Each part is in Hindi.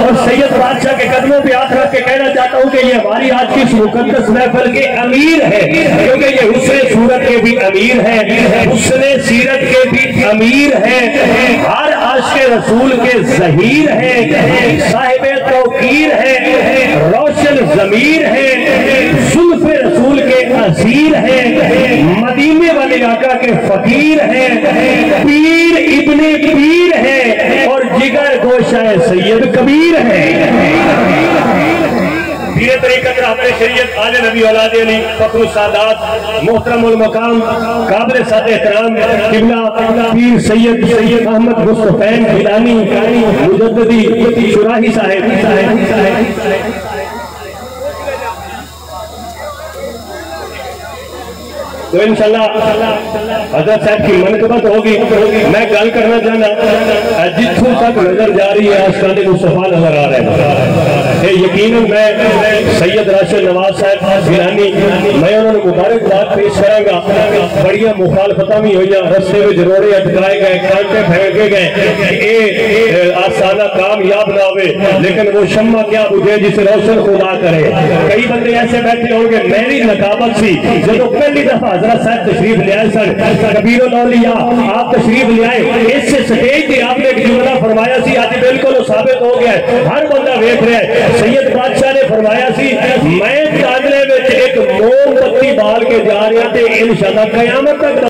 और सैयद बादशाह के कदमों पे हाथ रख के कहना चाहता हूँ कि ये हमारी आज की इस मुकद्दस महफिल के अमीर है, क्योंकि ये हुस्न सूरत के भी अमीर है, हुस्न सीरत के भी अमीर है, हर आशिक़ रसूल के ज़हीर है, साहिब तौक़ीर है, रोशन ज़मीर है, जुल्फ़े रसूल के असीर है, मदीने वाले आका के फकीर है, पीर इब्ने पीर है और जिगर गोशा सैयद कबीर है। पीर तरीक़त रहबर शरीयत आले नबी औलाद अली फ़ख्रुस सादात मोहतरमुल मकाम काबिल साद एहतराम क़िबला पीर सैयद अहमद मुस्तफ़ैन गिलानी मुजद्दिदी शुराही साहिब तो इंशाल्लाह हज़रत साहब की मनक़बत होगी। मैं गल करना चाहना जिथों तक नजर जा रही है आस्ताने मुस्तफ़ा नजर आ रहे हैं। यकीनन मैं सैयद राशिद नवाज साहब गिलानी मैं उन्होंने मुबारकबाद पेश करांगा। बड़िया मुखालफतां भी हुई, रस्ते में रोड़े अटकाए गए, कांटे फेंके गए, ये आस्ताना कामयाब ना हुए, लेकिन वो शम्मा क्या बुझे जिसे रोशन खुदा करे। कई बंदे ऐसे बैठे होंगे, मेरी नकाबत सी जो पहली दफा हज़रत साहब तशरीफ ले आए सर कबीरुल औलिया, आप तशरीफ ले आए, इस स्टेज पे आपने एक जुमला फरमाया सी, आज बिल्कुल साबित हो गया है, हर बंदा देख रहा है। सैयद बादशाह ने फरमाया सी, मैं चादरे में एक मोमबत्ती बाल के जा रहा थे इंशाअल्लाह कयामत तक।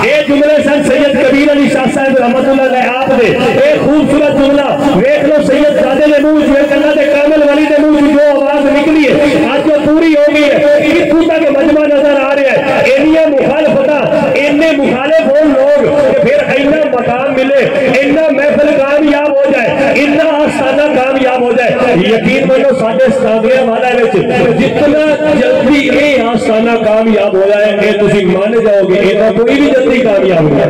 ये जुमले सन सैयद कबीर अली शाह साहब रहमतुल्लाह अलैह आप दे, एक खूबसूरत जुमला देख लो। सैयद सादे ने मुंह जो कन्ना दे कामिल वली दे मुंह जो आवाज निकली है आज वो पूरी हो गई है। कितों तक मजमा नजर आ रहा है, इन्नियां मुखालफता, इन्ने मुखालिफ हो लोग कि फिर इन्ना मकाम मिले, इन्ना महफिल कामयाब हो जाए, इन्ना आस्ताना कामयाब हो जाए। यकीन मानो साडे सादरिया वाला विच जितना जल्दी ये आस्ताना कामयाब हो जाए ये तुसीं मान जाओगे, इतना कोई भी जल्दी कामयाब हो जाए।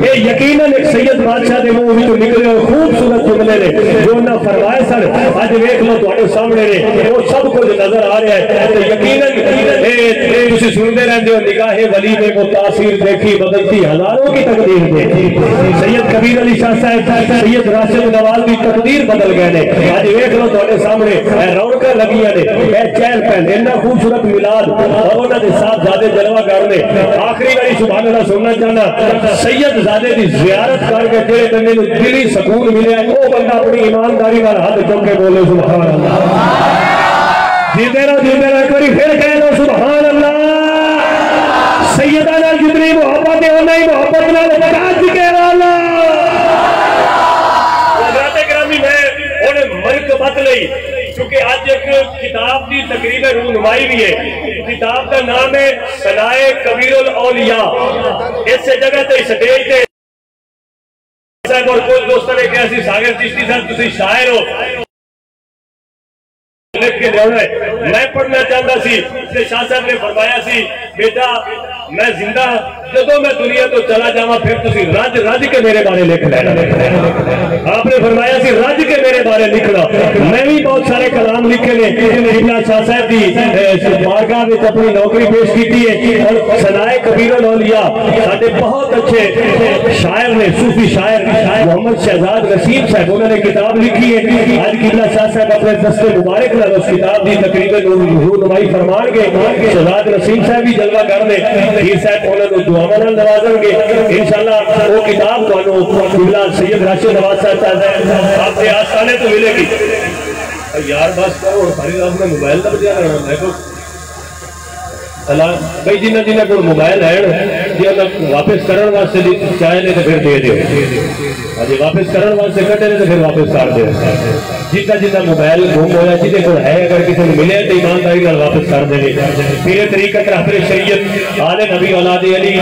ये यकीनन एक सैयद बादशाह के मुंह विचों निकले और खूबसूरत जुमले ने जो ना फरमाए सर अज वेख लो तुहाडे सामने ने, वो सब कुछ नजर आ रहा है। तो यकीनन तुसीं सुनते रहंदे हो, निगाहे वली ने वो तासीर देखी बदलती हजारों की तकदीर देखी। सैयद कबीर अली शाह साहब सैयद राशिद नवाज की तकदीर बदल गए ने। अज वेख लो तुहाडे सामने रौनकां लगियां ने, चहल पहल, इन्ना खूबसूरत मिलाद और उन्हां दे साथ ज़ादे जलवागर ने। आखिरी बारी सुभान अल्लाह सुनना चाहना, सैयद ज़ादे की ज़ियारत करके जेड़े बंदे नूं दिली सकून मिले वो बंदा अपनी ईमानदारी नाल हाथ चुक के बोले सुभान अल्लाह। जीते रहो एक बारी फिर कह दो सुभान अल्लाह। सैयदा नाल जितनी मोहब्बत है उन्हीं मोहब्बत नाल काज के वाला हज़रत गिरामी मैं उन्हें मनक़बत लई, क्योंकि आज एक किताब की तकरीबन रूनुमाई भी है। किताब का नाम है सनाए कबीरुल औलिया। इस जगह ते स्टेज ते साहब और कुछ दोस्तों ने कहा सी सागर चिश्ती साहब तुसी शायर हो लिख के देना है। मैं पढ़ना चाहता सी, शाह साहब ने फरमाया सी बेटा मैं जिंदा जो मैं दुनिया तो चला जावा फिर तुसी रज रज के मेरे बारे लिख लेना। आपने फरमाया सी रज के मेरे बारे लिखना। मैं भी बहुत सारे कलाम लिखे ने, क़िबला शाह साहब की बारगाह में अपनी नौकरी पेश की है और सनाए कबीरुल औलिया साडे बहुत अच्छे शायर ने, सूफी शायर मोहम्मद शहजाद रसीम साहब उन्होंने किताब लिखी है। आज क़िबला शाह साहब अपने दस्ते मुबारक नाल उस किताब की तकरीबन रूनुमाई फरमान के शहजाद रसीम साहब भी जलवा कर दे, पीर साहब उन्होंने दुआवां नाल नवाजेंगे इंशाअल्लाह। वो किताब तुहानू क़िबला सैयद राशिद नवाज साहब आपके आस्थाने तो मिलेगी। यार बस करो सारी रात में मोबाइल का बजा रहना देखो भाई जिन्हें जिन्हें को मोबाइल है वापस करने वास्ते चाहे ने तो फिर दे दो, अजे वापस करने वास्ते कटे ने तो फिर वापस कर दो। जितना जितना मोबाइल गुम होया जिसे को है अगर किसी को मिले तो ईमानदारी नाल वापस कर देने। पीर तरीक़त रहबर शरीयत आले नबी औलाद अली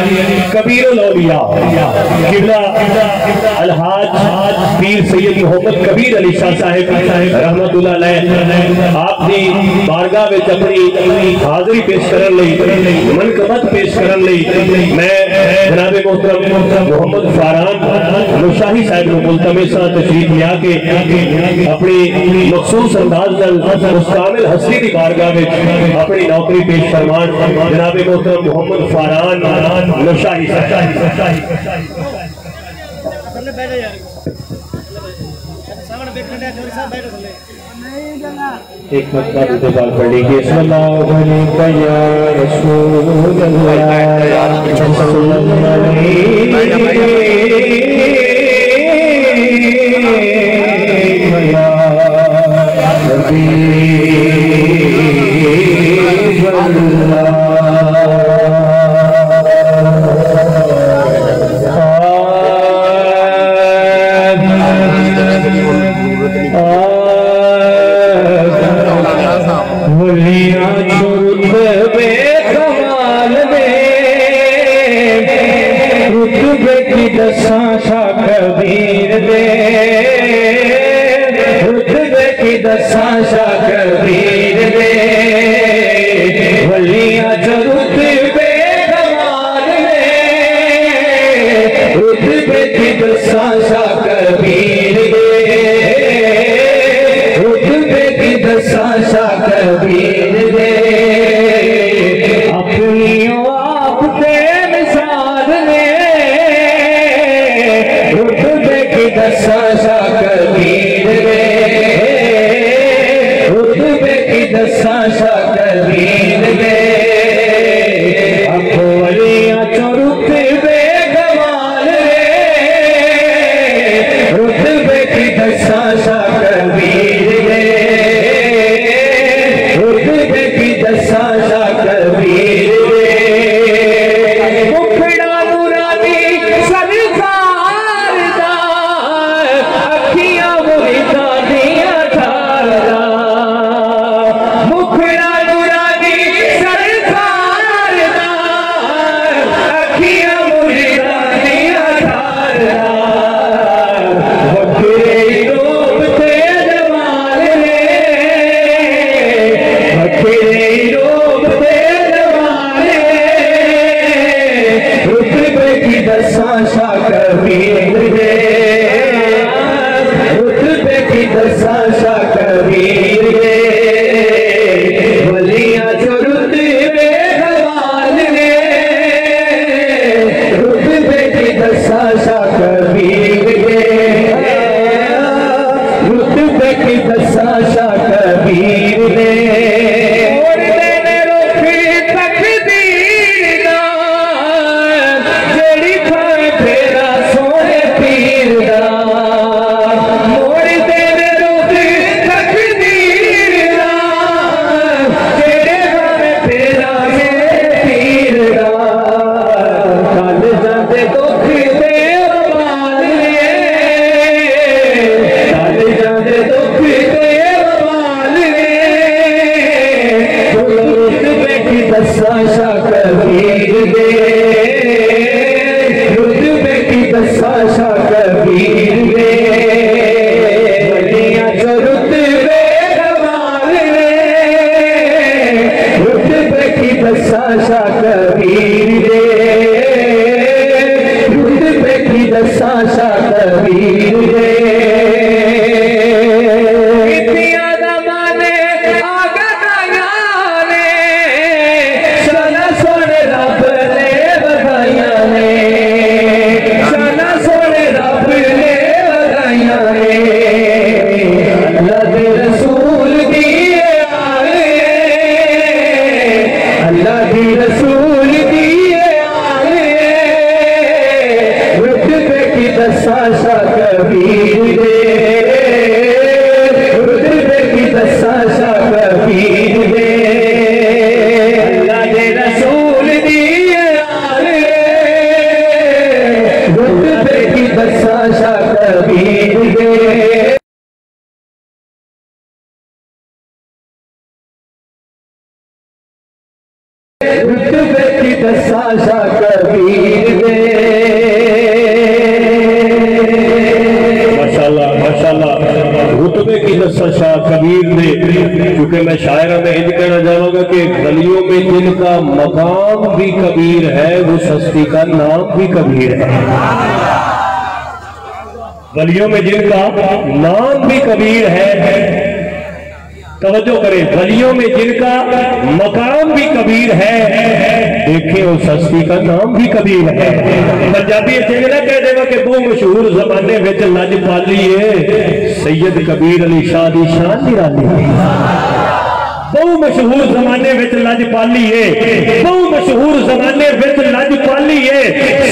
कबीरुल औलिया क़िबला अलहाज पीर सैयद मोहम्मद कबीर अली शाह साहिब रहमतुल्लाह अलैह आपकी बारगाह में अपनी हाजिरी पेश करने लई मनक़बत पेश करने लई मैं जनाब मोहतरम मोहम्मद फारान मुशाही साहब को मुल्तमिस तशरीफ लिया के अपनी मखसूस अंदाज उस कामिल हस्ती की बारगाह में अपनी नौकरी पेश फरमान जनाब मोहतरम मोहम्मद फारान मुशाही साहब। एक मरतबा दुआ पढ़ लीजिए। सल्लल्लाहु अलैहि या क्योंकि मैं शायरा में इंज कहना चाहूंगा कि गलियों में जिनका मकाम भी कबीर है वो सस्ती का नाम भी कबीर है। गलियों में जिनका नाम भी कबीर है, तवज्जो करें, गलियों में जिनका मकाम भी कबीर है, देखे उस हस्ती का नाम भी कबीर है। पंजाबी ना कह देगा कि वो मशहूर जमाने में लजपाली है सैयद कबीर अली शाह दी शान निराली बहु मशहूर जमाने में लजपाली है बहु मशहूर जमाने में लजपाली है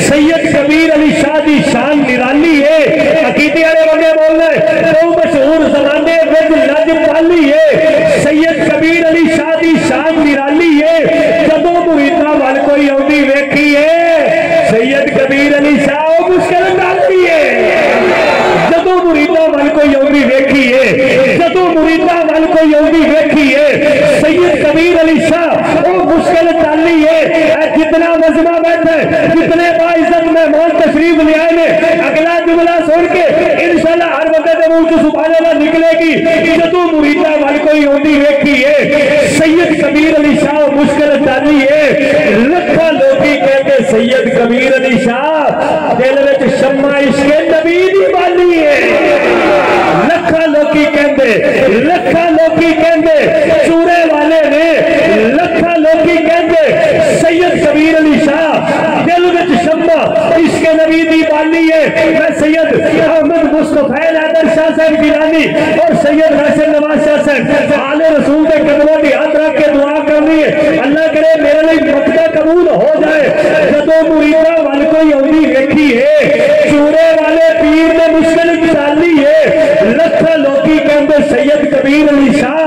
सैयद कबीर अली शाह दी शान निराली है। अकीदे वाले बंदे बोल रहे बहु मशहूर जमाने में लजपाली है सैयद कबीर अली शाह दी शान निराली है। जदों मुरीदा वाल कोई आउंदी वेखी है सैयद कबीर अली शाह मुश्किल डालती है। जदों मुरीदा वाल कोई आउंदी वेखी है जदों मुरीदा वाल कोई आउंदी वेखी है सैयद कबीर अली शाह वो मुश्किल डाली है। जितना मजमा बैठे जितने बाइज्जत मेहमान तशरीफ ले आए ने अगला जुमला सुन के इंशाल्लाह हर बंदे के मुंह से सुभान अल्लाह निकलेगी। जदों मुरीदा वाल कोई आउंदी वेखी है सैयद कबीर अली शाह मुश्किल डाली है। लखा लोगी कहते सैयद कबीर अली शाह दिल में शम्मा इश्क़े नबी दी बाली है। लखा लोगी कहते चूरे वाले ने लखा लोगी कहते सैयद कबीर अली शाह दिल में शम्मा इश्क़े नबी दी बाली है। मैं सैयद अहमद मुस्तफैल हैदर शाह साहब गिलानी और सैयद हसन नवाज शाह साहब आले रसूल के कदमों की हाथ रख के दुआ करनी है अल्लाह करे मेरे लिए मक्का कबूल हो जाए। जदों मुरीदा वाल कोई आउंदी वेखी है चूरे वाले पीर ने मुश्किल डाली है। लखा लोगी कहते सैयद कबीर अली शाह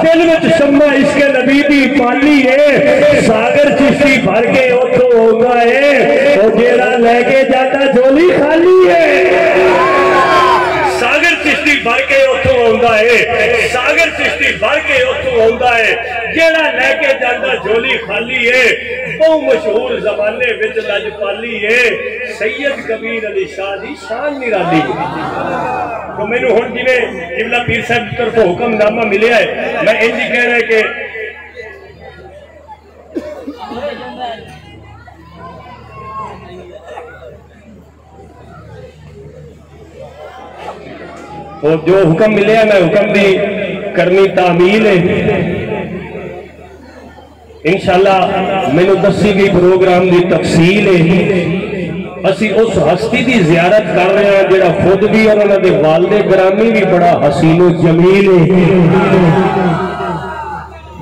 दिल में शम्मा इश्क़े नबी दी पाली है। सागर चिश्ती भर के उथों होगा है वो जेड़ा लेके जाता झोली खाली है। सागर चिश्ती भर के उथों आउंदा है सागर चिश्ती भर के उथों आउंदा है जेड़ा लेके जाता झोली खाली है। बहु मशहूर जमाने विच लजपाली है सैयद कबीर अली शाह दी शान निराली है। तो मैनू हुण जिवें किबला पीर साहब की तरफों हुक्मनामा मिलिया है मैं इंज कह रहा कि वो जो हुक्म मिले मैं हुक्म दी करनी तामील है। इंशाअल्लाह मैनू दसी गई प्रोग्राम की तफसील है। असी उस हस्ती की जियारत कर रहे हैं जिहड़ा खुद भी और उन्होंने वालिदे ग्रामी भी बड़ा हसीनो जमील है।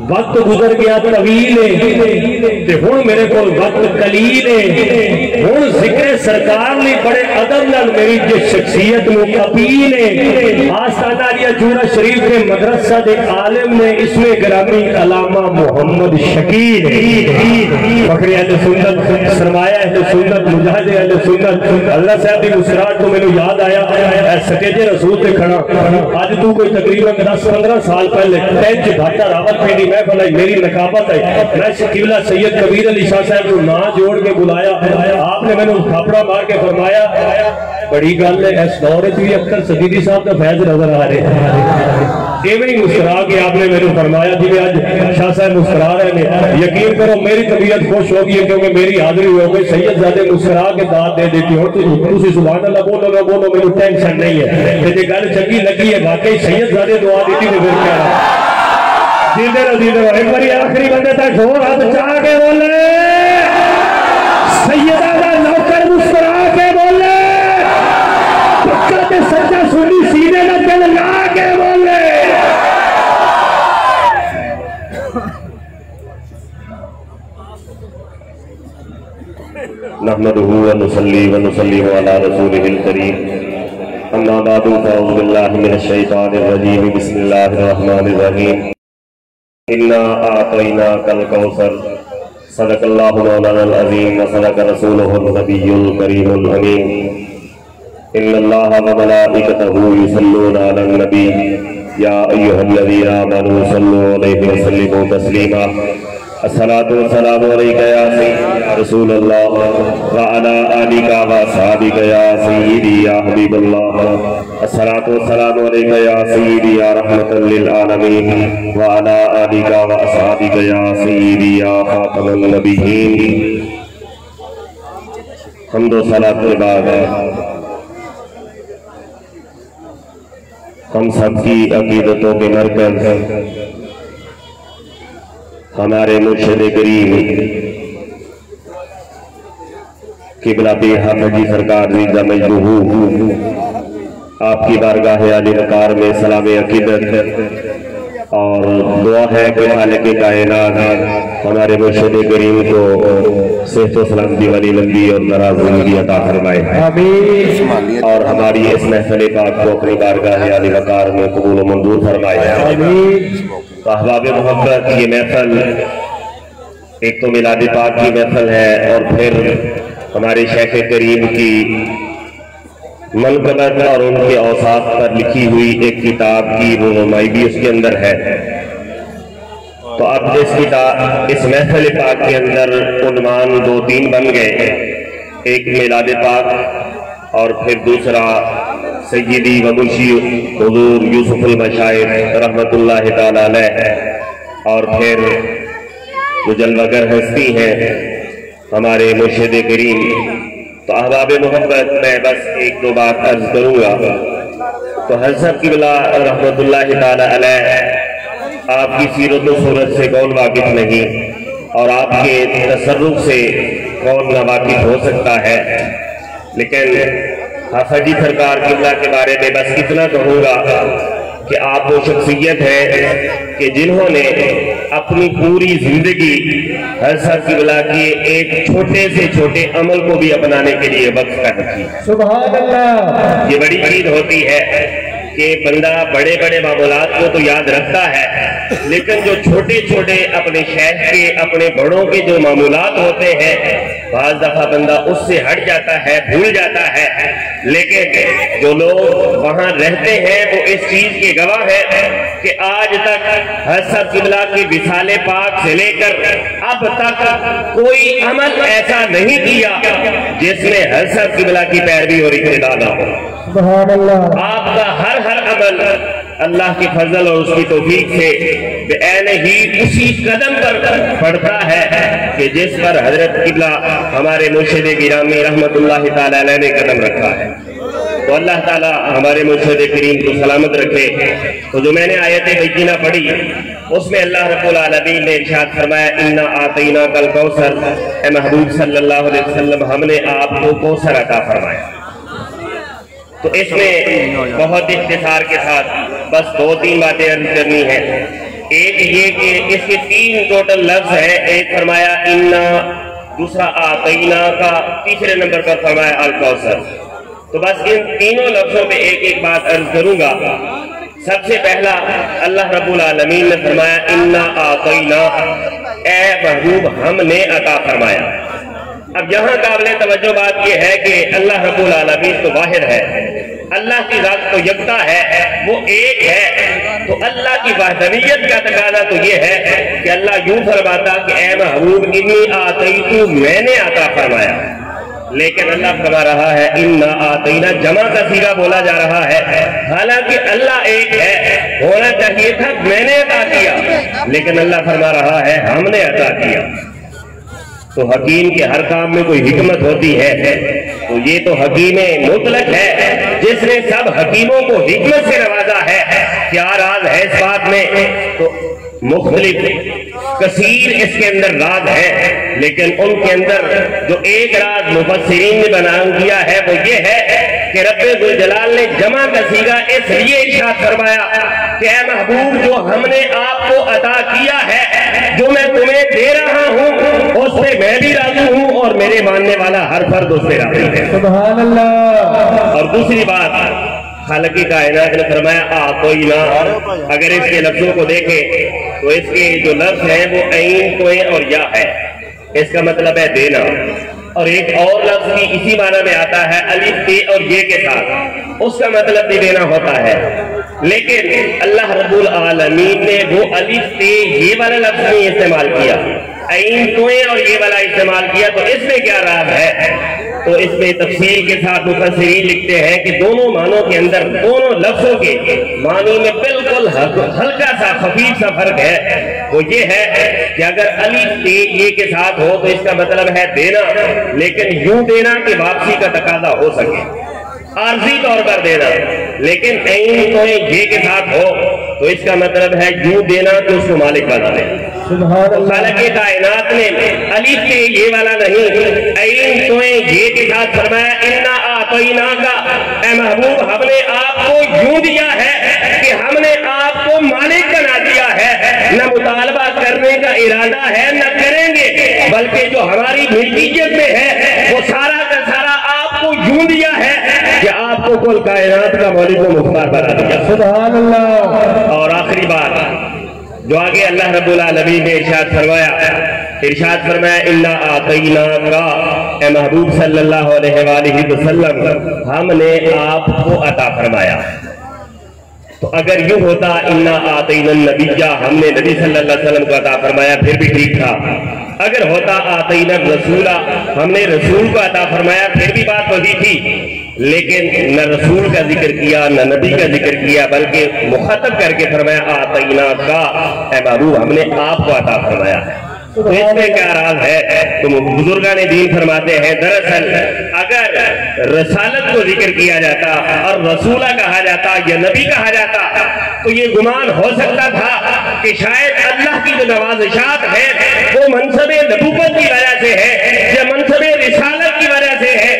वक्त गुजर गया तवील है हुण मेरे को वक्त कलील है। हुण जिक्र सरकार ने बड़े अदब नाल मेरी जो शख्सियत में अपील है। आस्ताना दिया जूरा शरीफ के मदरसा के आलिम ने इसमें ग्रामी अलामा मोहम्मद शकील बकरी अहले सुन्नत सरमाया अहले सुन्नत मुजाहिद अहले सुन्नत अल्लाह साहब की मुस्कुराहट तो मेनू याद आया सटेजे रसूल से खड़ा अज तू कोई तकरीबन 10-15 साल पहले टेंच घाटा रावत पेड़ी मेरी नकाबत है मैं किबला सैयद कबीर अली शाह साहब को ना जोड़ के बुलाया आपने मैंने थापड़ा मार के फरमाया बड़ी गल है इस दौर भी अख्तर सदीदी साहब का फैज नजर आ रहे हैं। एवं ही मुस्कुरा के आपने मेरे फरमाया जिन्हें आज शाह साहब मुस्कुरा रहे हैं यकीन करो मेरी तबीयत खुश होगी है क्योंकि मेरी हाजिरी हो गई सैयद ज़ादे मुस्कुरा के दाद दे देती हो तुम सुभान अल्लाह बोलो ना बोलो मेरी टेंशन नहीं है जो गल चंगी लगी है वाकई सैयद ज़ादे दुआ दी थी फिर क्या जीते रहो एक बार आखिरी बंदे तक जोर हाथ चाह के बोले सैयदा दा नौकर मुस्कुरा के बोले पक्का ते सच्चा सुनी सीने में दिल ला के बोले नहमदुहु व नुसल्ली अला रसूलिहिल करीम अम्मा बादु फअऊज़ु बिल्लाहि मिनश शैतानिर रजीम बिस्मिल्लाहिर रहमानिर रहीम इन्ना आतैना कल कौसर सदकल्लाहु मौलानाल अज़ीम व सदक रसूलुहुन नबियुल करीमुल अमीन इन्नल्लाहा व मलाइकतहु युसल्लूना अलन नबी या अय्युहल्लज़ीना आमनू सल्लु अलैहि व सल्लिमू तस्लीमा अस्सलातु वस्सलामु अलैका या सय्यिदी रसूलल्लाह व अला आलिका व असहाबिका या सय्यिदी या हबीबल्लाह अस्सलातु वस्सलामु अलैका या सय्यिदी या रहमतल लिल आलमीन व अला आलिका व असहाबिका या सय्यिदी या खातमुन नबिय्यीन। हम्दो सलात के बाद हम सबकी अकीदतों के मरकज़ हमारे मुर्शिद करीम किबला हाफजी सरकार रिजा मजदूहू आपकी बारगाह आली वकार में सलाम अकीदत और दुआ है कि खालिक कायनात हमारे मुर्शिद करीम को सेहत व सलामती वाली लंबी और दराज जिंदगी अता फरमाए और हमारी इस महफिल पाक को अपनी बारगाह आली वकार में कबूल मंजूर फरमाए। तो अहबाब मोहब्बत, ये महफिल एक तो मिलाद पाक की महफिल है और फिर हमारे शेख करीम की मनक़बत और उनके औसाफ पर लिखी हुई एक किताब की रुनुमाई भी उसके अंदर है। तो अब इस महफिल पाक के अंदर उन्वान 2-3 बन गए, एक मिलाद पाक और फिर दूसरा सय्यदी व मुंशी हुजूर यूसुफ मशाइख रहमतुल्लाह तआला अलैह और फिर जो जलवागर हस्ती हैं हमारे मुर्शिद करीम। तो अहबाब मोहब्बत, मैं बस 1-2 बात अर्ज करूंगा। तो हज़रत क़िबला रहमतुल्लाह तआला अलैह आपकी सीरत व सूरत से कौन वाकिफ नहीं और आपके तसर्रुफ से कौन ना वाकिफ हो सकता है। लेकिन हाफजी सरकार क़िबला के बारे में बस इतना कहूँगा कि आप वो शख्सियत है कि जिन्होंने अपनी पूरी जिंदगी हज़रत क़िबला के एक छोटे से छोटे अमल को भी अपनाने के लिए वक्फ कर रखी। सुभान अल्लाह। ये बड़ी चीज होती है कि बंदा बड़े बड़े मामूलात को तो याद रखता है, लेकिन जो छोटे छोटे अपने शहर के अपने बड़ों के जो मामूलात होते हैं बाज़ दफा बंदा उससे हट जाता है, भूल जाता है। लेकिन जो लोग वहां रहते हैं वो इस चीज के गवाह हैं कि आज तक हज़रत क़िबला की विसाले पाक से लेकर अब तक कोई अमल ऐसा नहीं किया जिसमें हज़रत क़िबला की पैरवी और इक्तिदा ना हो। सुभान अल्लाह। आपका हर अमल अल्लाह के फजल और उसकी तौफीक से बेऐन ही उसी कदम पर पड़ता है कि जिस पर हजरत क़िबला हमारे मुर्शिद गिरामी रहमतुल्लाह तआला अलैह ने कदम रखा है। तो अल्लाह ताला हमारे मुर्शिद करीम को सलामत रखे। तो जो मैंने आयत बैयिना पढ़ी उसमें अल्लाह रब्बुल आलमीन ने इरशाद फरमाया, इन्ना आतैना कल कौसर, ए महबूब सल्लल्लाहु अलैहि वसल्लम हमने आपको कौसर अता फरमाया। तो इसमें बहुत इख्तिसार के साथ बस 2-3 बातें अर्ज करनी है। एक ये कि इसके 3 टोटल लफ्ज है। एक फरमाया इन्ना, दूसरा आतैना का, तीसरे नंबर पर फरमाया अल कौसर। तो बस इन तीनों लफ्जों पे एक बात अर्ज करूंगा। सबसे पहला अल्लाह रब्बुल आलमीन ने फरमाया इन्ना आतैना, ए महबूब हमने अता फरमाया। अब यहाँ काबिल तवज्जो बात यह है कि अल्लाह रब्बुल आलमीन तो वाहिद है, अल्लाह की जात तो यकता है, वो एक है। तो अल्लाह की वहदनियत का तकाज़ा तो ये है कि अल्लाह यूं फरमाता कि ए महबूब इन्नी आतैतु, मैंने अता फरमाया। लेकिन अल्लाह फरमा रहा है इन्ना आतैना, जमा का सीगा बोला जा रहा है। हालांकि अल्लाह एक है, होना चाहिए था मैंने अता किया, लेकिन अल्लाह फरमा रहा है हमने अता किया। तो हकीम के हर काम में कोई हिकमत होती है। तो ये तो हकीम मुतलक है जिसने सब हकीमों को हिकमत से नवाजा है। क्या राज है इस बात में? तो मुख्तलिफ कसीर इसके अंदर राज है, लेकिन उनके अंदर जो एक राज मुफस्सिरीन ने बना दिया है वो ये है कि रब्बुल जलाल ने जमा का सीगा इसलिए इरशाद फरमाया कि ऐ महबूब जो हमने आपको अता किया है, जो मैं तुम्हें दे रहा हूँ उससे मैं भी राजी हूँ और मेरे मानने वाला हर फर्द उससे राजी है। सुभान अल्लाह। और दूसरी बात खालिक़ कायनात ने फरमाया आतैना। अगर इसके लफ्जों को देखें तो इसके जो लफ्ज है वो ऐन, तोए और या है। इसका मतलब है देना। और एक और लफ्ज भी इसी माना में आता है अलिफ ते और ये के साथ, उसका मतलब भी देना होता है। लेकिन अल्लाह रब्बुल आलमीन ने वो अलिफ ते ये वाला लफ्ज नहीं इस्तेमाल किया, ऐन तोए और ये वाला इस्तेमाल किया। तो इसमें क्या राज है? तो इसमें तफसील के साथ मुफस्सिरीन लिखते हैं कि दोनों मानों के अंदर, दोनों लफ्जों के मानी में बिल्कुल हल्का सा खफीफ सा फर्क है। वो ये है कि अगर अलिफ ते ये के साथ हो तो इसका मतलब है देना, लेकिन यूं देना कि वापसी का तकाजा हो सके, आर्जी तौर पर देना। लेकिन ऐन तो ये के साथ हो तो इसका मतलब है यूं देना कि उसको मालिक बना दे। खालिक़े कायनात ने अलीफ से ये वाला नहीं, ऐन तोए ये के साथ फरमाया इन्ना आतईना का, ए महबूब हमने आपको यूं दिया है कि हमने आपको मालिक बना दिया है, न मुतालबा करने का इरादा है न करेंगे, बल्कि जो हमारी मिल्कियत में है वो सारा का सारा आपको यूं दिया है कि आपको कुल कायनात का मौलिक व मुख्तार बना दिया। सुभान अल्लाह। और आखिरी बात जो आगे अल्लाह रब्बुल आलमीन ने इरशाद फरमाया इन्ना आतईना का, ए महबूब सल्लल्लाहु अलैहि वसल्लम हमने आपको अता फरमाया। तो अगर यूं होता इन्ना आतईना नबिय्या, हमने नबी सल्लल्लाहु अलैहि वसल्लम को अता फरमाया फिर भी ठीक था। अगर होता आतईना रसूला, हमने रसूल को अता फरमाया फिर भी बात वही थी, लेकिन न रसूल का जिक्र किया न नबी का जिक्र किया, बल्कि मुखातब करके फरमाया आतईना का, ए महबूब हमने आपको अता फरमाया है। तो इसमें क्या राज है? तो बुजुर्गान दीन फरमाते हैं दरअसल अगर रसालत को जिक्र किया जाता और रसूला कहा जाता या नबी कहा जाता तो ये गुमान हो सकता था कि शायद अल्लाह की जो नवाजिशात है वो मनसबे नबूवत की वजह से है या मनसबे रिसालत की वजह से है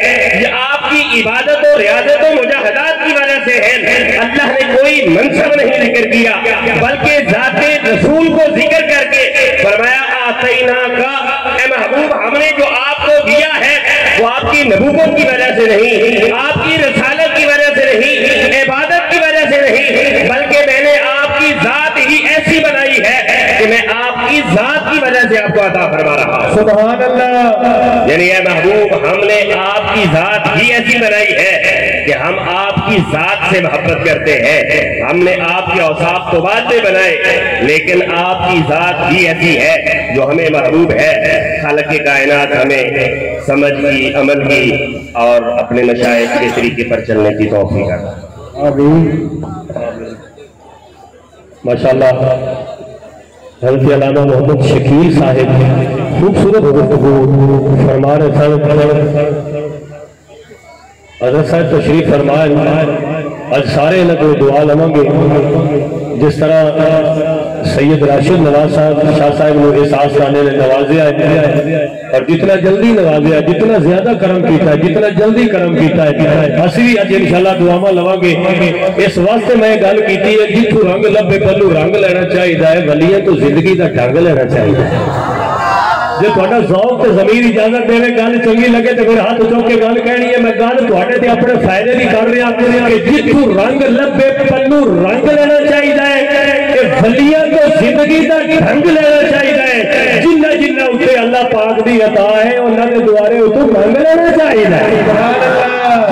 या आपकी इबादत और रियाजत और मुजाहदात की वजह से है। अल्लाह ने कोई मनसब नहीं जिक्र किया, बल्कि जाते रसूल को जिक्र करके फरमाया आतईना का, ए महबूब हमने जो आपको दिया है वो आपकी नबूवत की वजह से नहीं, आपकी रसालत की वजह से नहीं, इबादत की वजह से नहीं, बल्कि मैंने आपकी जात ही ऐसी बनाई है कि मैं आपकी जात की वजह से आपको अता फरमा रहा हूं। सुभान अल्लाह। यानी ए महबूब हमने आपकी जात ही ऐसी बनाई है कि हम आपकी जात से मोहब्बत करते हैं। हमने आपके औसाफ तो बाद में बनाए, लेकिन आपकी जात ही ऐसी है जो हमें महबूब है। खालिक़े कायनात हमें समझ की, अमल की और अपने मशाइख के तरीके पर चलने की तौफीक अता फरमाए। माशाअल्लाह हज़रत अल्लामा मोहम्मद शकील साहिब खूबसूरत गुफ्तगू फरमा रहे थे। हज़रत साहब तशरीफ फरमाए, आज सारे लोग दुआ लवेंगे जिस तरह सैयद राशिद नवाज साहब शाह साहब ने एहसास खाने ने नवाजा है और जितना जल्दी नवाजा, जितना ज्यादा करम किया है, जितना जल्दी करम किया है, असी भी अज इंशाअल्लाह दुआवां लवांगे। इस वास्ते मैं गल की है जिथों रंग लभे पल्लू रंग लेना चाहिए है, वलियां तो जिंदगी का ढंग लेना चाहिए। जो थोड़ा ज़ौक़ ते ज़मीर इजाजत देवे गल चंगी लगे तो फिर हाथ चौक के गल कहनी है। मैं गल तुहाडे ते अपने फायदे की कर रहा कि जिथों रंग लभे पल्लू रंग लेना चाहिए है, वलियां तो जिंदगी का ढंग लेना चाहिए है। जिन्ना जिन्ना उत्ते अल्लाह पाक दी अता है उन्होंने दुआरे उतों मंग लेना चाहिए।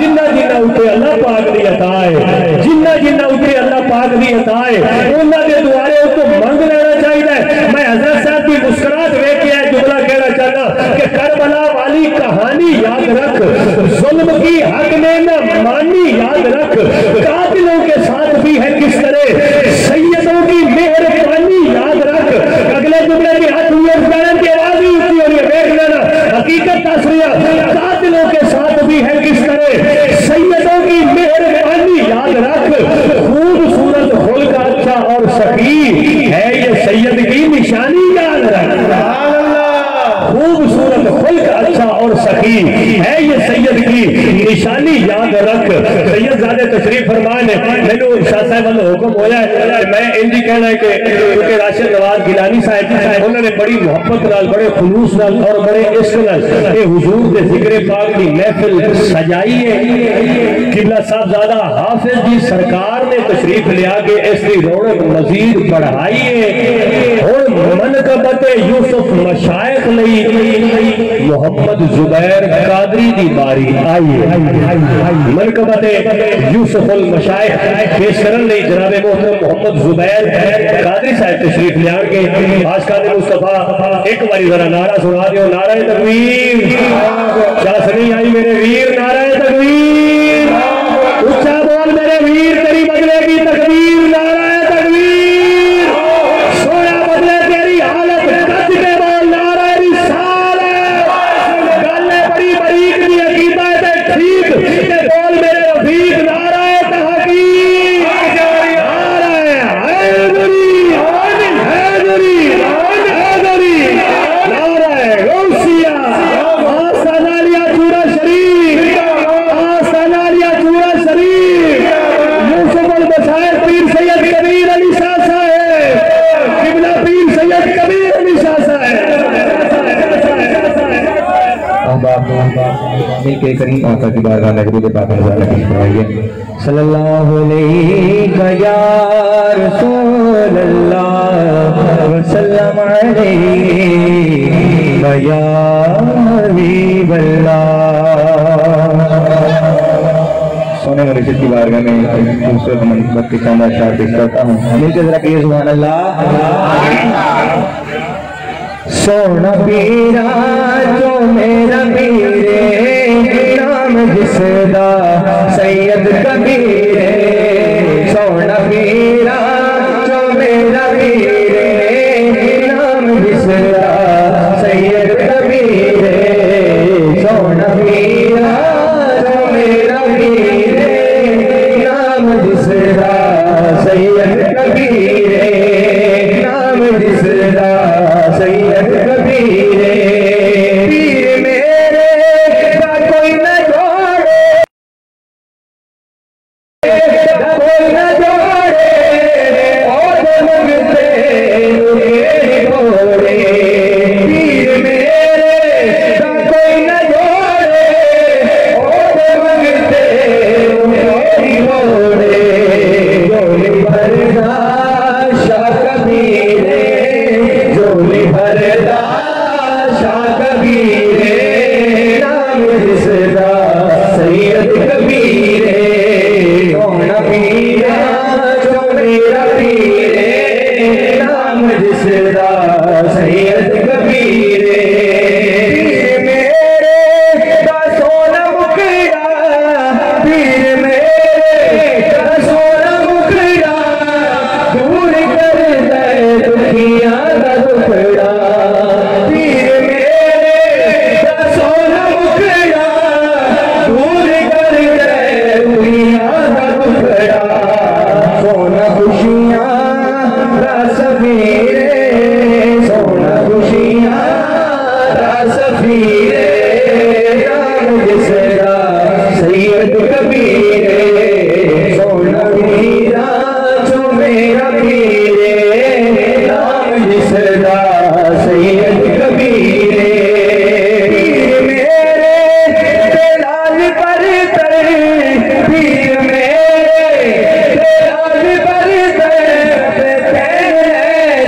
जिन्ना जिन्ना उत्ते अल्लाह पाक दी अता है, जिन्ना जिन्ना उत्ते अल्लाह पाक दी अता है उन्होंने दुआरे उतों मंग लेना चाहिए। मैं हज़रत साहब की मुस्कुराहट वेख के जुमला कहना चाहता कि करबला वाली कहानी याद रख, जुल्म की हक ने न मानी याद रख, कातिलों के साथ भी है किस तरह सैयदों की मेहरबानी याद रख। अगले जुमले की हाथ की आवाज ही ऊंची हो रही है, देख लेना हकीकत तस्वीर। कातिलों के साथ भी है किस तरह सैयदों की मेहरबानी याद रख। खूबसूरत खुल्क अच्छा और सखी है ये सैयद की निशानी याद रख। खूबसूरत खुल्क अच्छा और सखी है ये सैयद की निशानी याद रख। सैयद ज़ादे तशरीफ फरमान मैनू शाह साहब वालों हुक्म होया है मैं इंजी कहना है कि क्योंकि राशिद नवाज गिलानी साहब उन्होंने बड़ी मोहब्बत नाल, बड़े खुलूस नाल और बड़े इश्क नाल ये हुजूर दे जिक्र पाक की महफिल सजाई है। किबला साहबजादा हाफिज जी सरकार ने तशरीफ लिया के इसकी रौनक मजीद बढ़ाई है। और मनकबत यूसुफ मशाइख लई मोहम्मद जुबैर कादरी की बारी आई है। मनकबत यूसुफ अल मशाइख पेश करने लई जनाब मोहतरम मोहम्मद जुबैर कादरी साहब तशरीफ लिया के आशिकान मुस्तफा एक बारी जरा नारा सुना दियो, नारा तकबीर। क्या सनी आई मेरे वीर, नारा तकबीर। उच्चा बोल मेरे वीर, तेरी बदले की तकबीर, नारा तकबीर। सोया बदले तेरी हालत कच के बोल, नारा रिसालत। गल बड़ी बरीक दी अकीदा है ठीक ते बोल मेरे रफीक, नारा तहकीक। नारा हैदरी हैदरी हैदरी मिलके करीम आका की बारगाह में दरूद पाक नज़ारा पेश फरमाइए। सल्लल्लाहु अलैहि या रसूल अल्लाह वसल्लम अलैहि या हबीब अल्लाह। सोने वाले की बारगाह में खूबसूरत मनसबत के शानदार शार पेश करता हूँ, मिलकर जरा कहिए सुभान अल्लाह। सोना पीरा जो मेरा पीरे नाम जिसदा सैयद कबीर, सोना पीरा जो मेरा पीरे नाम जिसदा सैयद कबीर, सोना पीरा जो मेरा पीरे नाम जिसदा सैयद कबीर, नाम जिसदा सैयद कबीर, पीर मेरे का कोई न जोड़े, कोई न जोड़े, और मंगते मेरी घोड़े, पीर मेरे का कोई न जोड़े, और मंगते मेरी घोड़े, झोली भरदा शाह कबीर, झोली भरदा शाह कबीर, नाम जिसदा सैयद कबीर, सोना पीरा जो मेरा पीर नाम जिसदा सैयद कबीर, पीर मेरे का सोना मुखड़ा, पीर मेरे का सोना मुखड़ा, दूर कर दे दुखियां का दुखड़ा, पीर मेरे का सोना मुखड़ा, दूर कर दे दुखियां का दुखड़ा, सोना खुशियां का सफीर, सोना खुशियां का सफीर, नाम जिसदा सैयद कबीर, सोना पीरा जो मेरा पीर नाम जिसदा सैयद कबीर, पीर मेरे पे लाल पर तर, पीर मेरे पे लाल पर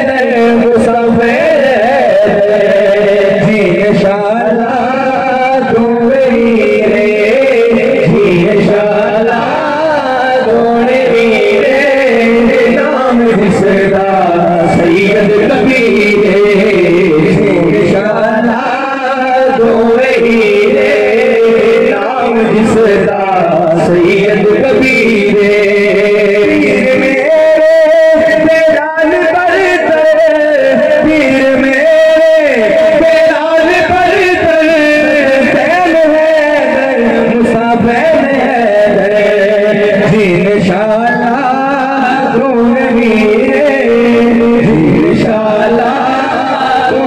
तर, मुसाफिर जीन शाला तू वीरे, जीन शाला तू वीरे, नाम जिसदा सैयद कबीर, जीन शाला तू वीरे, नाम जिसदा सैयद कबीर, पीर मेरे पे लाल पर तर, पीर मेरे पे लाल पर तर, फैल है दर मुसाफिर है दर, जीन शाला तू वीरे, जीन शाला तू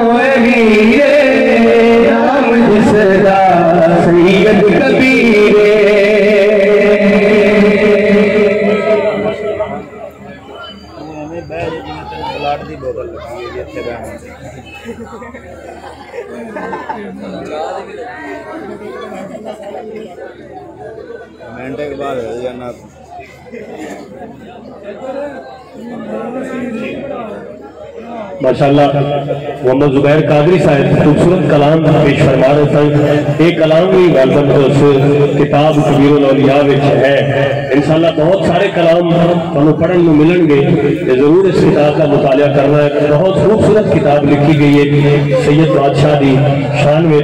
वीरे, नाम जिसदा सैयद कबीर। ब्लड की बोतल लगी है जी इतने बहन मिनट के बाद हो जाना। माशाअल्लाह मोहम्मद जुबैर कादरी साहब खूबसूरत कलाम पेश फरमा रहे थे। एक कलाम भी गालबन उस किताब कबीरुल औलिया विच है। इंशाअल्लाह बहुत सारे कलाम तुहानू पढ़न नू मिलणगे, जरूर इस किताब का मुतालिया करना है। बहुत खूबसूरत किताब लिखी गई है सैयद बादशाह की शान में।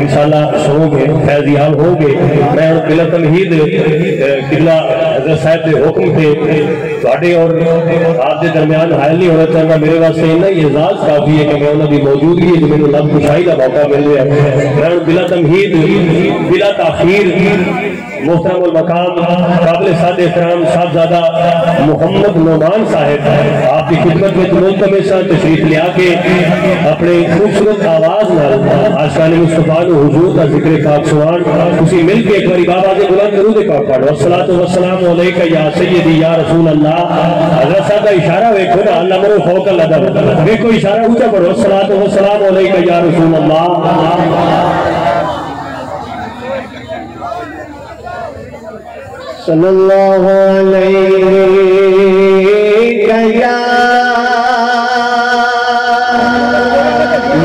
इंशाअल्लाह सुनोगे, फैजियाब होगे। मैं बिला तमहीद किबला हज़रत साहब के हुक्म थे तुहाडे और आपके दरमियान हायल नहीं होना चाहता। मेरे वास्ते इन्ना ही एजाज काफी है कि मैं उन्होंने मौजूदगी जो मैंने लब खुशाई का मौका मिल रहा है। मैं बिला तमहीद बिला ताखीर मोहतरम मकाम काबिल साद एहतराम साहबजादा मोहम्मद नोमान साहब आपकी खिदमत में मुल्तमे तशरीफ लिया के अपने खूबसूरत आवाज नाल आशिकाने मुस्तफा नु हुजूर का जिक्र पाक सुभान तुसी मिल के एक बारी बाबा के बुलंद दरूद पाक पढ़ो। अस्सलातु वस्सलामु अलैका या सय्यदी या रसूल अल्लाह। हज़रत साहब का इशारा देखो ना, अल्लाह मरो फौकल अदब, देखो इशारा ऊंचा पढ़ो। अस्सलातु वस्सलामु अलैका या रसूल अल्लाह। सल्लल्लाहु अलैहि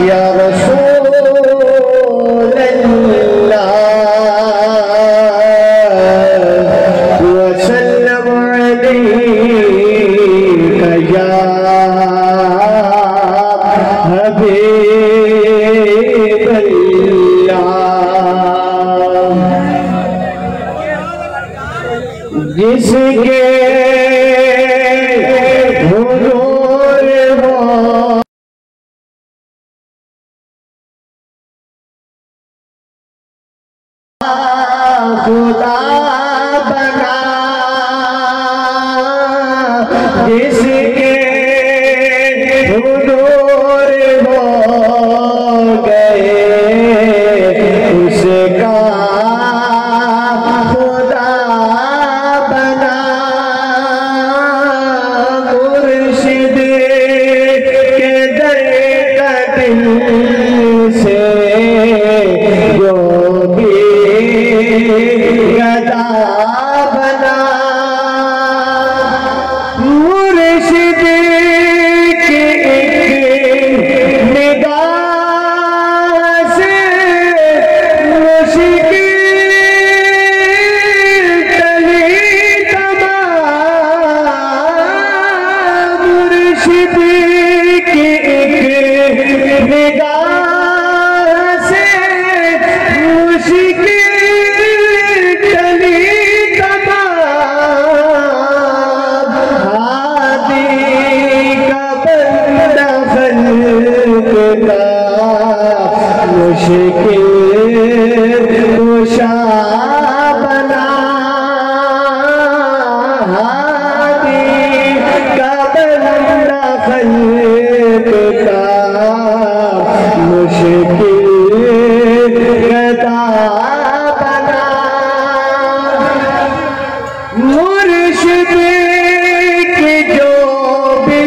या रसूल अल्लाह वसल्लम अलैका या हबीब अल्लाह। जिसके हुजूर हो खुदा बना, जिसके हुजूर हो गए उसका खुदा बना। मुर्शिद के दर का दिल से जो भी गदा बना, मुर्शिद की एक निगाह से मुश्किल टली तमाम, मुर्शिद की एक निगाह से मुश्किल मुश्किल कुशा बना, हादी का बंदा खल्क का मुश्किल गदा बना। मुर्शिद की जो भी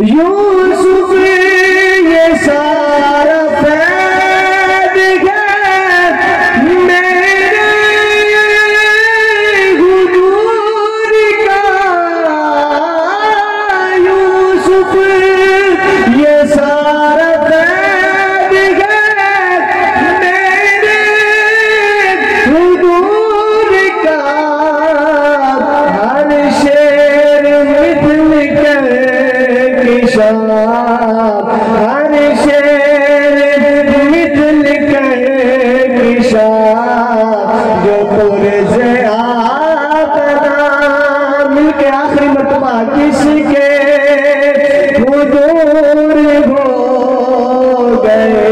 यूसुफ ये सारा फैद है मेरे हुजूर का। यूसुफ ये सारा फैद है मेरे हुजूर का। हर शेर मिथल कर हर शेर मिथल कर किशा जो पुरज़े आपना। मिलके आखिरी मरतबा किसके हुजूर हो गए